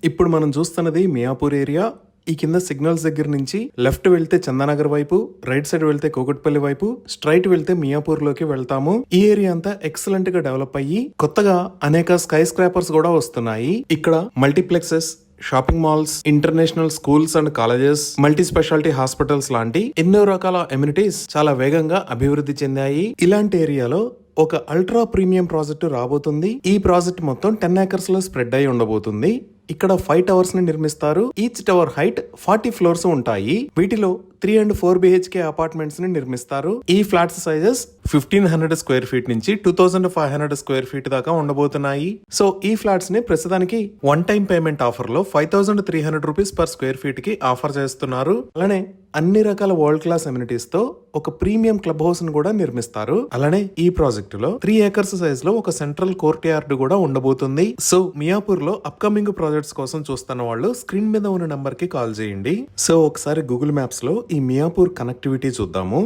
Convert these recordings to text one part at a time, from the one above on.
ఇప్పుడు మనం చూస్తున్నది మియాపూర్ ఏరియా. ఈ కింద సిగ్నల్స్ దగ్గర నుంచి లెఫ్ట్ వెళ్తే చందానగర్ వైపు, రైట్ సైడ్ వెళ్తే కోకట్పల్లి వైపు, స్ట్రైట్ వెళ్తే మియాపూర్ లోకి వెళ్తాము. ఈ ఏరియా అంతా ఎక్సలెంట్ గా డెవలప్ అయ్యి కొత్తగా అనేక స్కై స్క్రాపర్స్ కూడా వస్తున్నాయి. ఇక్కడ multiplexes, shopping malls, international schools and colleges, multi speciality hospitals లాంటి ఎన్నో రకాల ఎమ్యూనిటీస్ చాలా వేగంగా అభివృద్ధి చెందాయి. ఇలాంటి ఏరియాలో ఒక అల్ట్రా ప్రీమియం ప్రాజెక్టు రాబోతుంది. ఈ ప్రాజెక్ట్ మొత్తం 10 acres లో స్ప్రెడ్ అయి ఉండబోతుంది. ఇక్కడ 5 towers ని నిర్మిస్తారు. ఈచ్ టవర్ హైట్ 40 floors ఉంటాయి. వీటిలో 3 and 4 BHK అపార్ట్మెంట్స్ ని నిర్మిస్తారు. ఈ ఫ్లాట్స్ సైజెస్ 1500 స్క్వేర్ ఫీట్ నుంచి 2500 స్క్వేర్ ఫీట్ దాకా ఉండబోతున్నాయి. సో ఈ ఫ్లాట్స్ ని ప్రస్తుతానికి వన్ టైం పేమెంట్ ఆఫర్ లో 5300 రూపీస్ పర్ స్క్వేర్ ఫీట్ కి ఆఫర్ చేస్తున్నారు. అలానే అన్ని రకాల వరల్డ్ క్లాస్ అమ్యూనిటీస్ తో ఒక ప్రీమియం క్లబ్ హౌస్ ను కూడా నిర్మిస్తారు. అలానే ఈ ప్రాజెక్టు లో 3 acres సైజ్ లో ఒక సెంట్రల్ కోర్ట్ యార్డ్ కూడా ఉండబోతుంది. సో మియాపూర్ లో అప్కమింగ్ ప్రాజెక్ట్స్ కోసం చూస్తున్న వాళ్ళు స్క్రీన్ మీద ఉన్న నంబర్ కి కాల్ చేయండి. సో ఒకసారి గూగుల్ మ్యాప్స్ లో ఈ మియాపూర్ కనెక్టివిటీ చూద్దాము.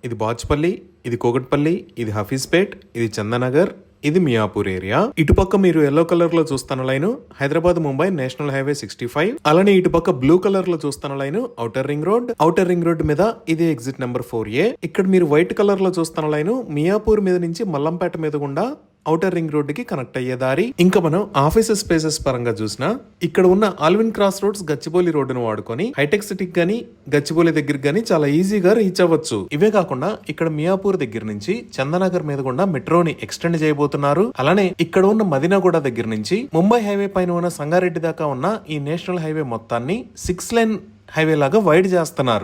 ఇది బాచ్పల్లి, ఇది కోగట్పల్లి, ఇది హఫీజ్పేట్, ఇది చందనగర్, ఇది మియాపూర్ ఏరియా. ఇటుపక్క మీరు ఎల్లో కలర్ లో చూస్తున్న line Hyderabad Mumbai national highway 65. అలానే ఇటుపక్క బ్లూ కలర్ లో చూస్తున్న line outer ring road. Outer ring road మీద ఇది ఎగ్జిట్ నెంబర్ 4A. ఇక్కడ మీరు వైట్ కలర్ లో చూస్తున్న లైన్ మియాపూర్ మీద నుంచి మల్లంపేట మీద గుండా ఔటర్ రింగ్ రోడ్ కి కనెక్ట్ అయ్యే దారి. ఇంకా మనం ఆఫీసెస్ స్పేసెస్ పరంగా చూసినా ఇక్కడ ఉన్న ఆల్విన్ క్రాస్ రోడ్స్ గచ్చిబౌలి రోడ్డును వాడుకొని హైటెక్ సిటీకి గానీ గచ్చిబౌలి దగ్గరికి గానీ చాలా ఈజీగా రీచ్ అవ్వచ్చు. ఇవే కాకుండా ఇక్కడ మియాపూర్ దగ్గర నుంచి చందనగర్ మీద గుండా మెట్రోని ఎక్స్టెండ్ చేయబోతున్నారు. అలానే ఇక్కడ ఉన్న మదినాగూడ దగ్గర నుంచి ముంబై హైవే పైన ఉన్న సంగారెడ్డి దాకా ఉన్న ఈ నేషనల్ హైవే మొత్తాన్ని 6 lane హైవే లాగా వైడ్ చేస్తున్నారు.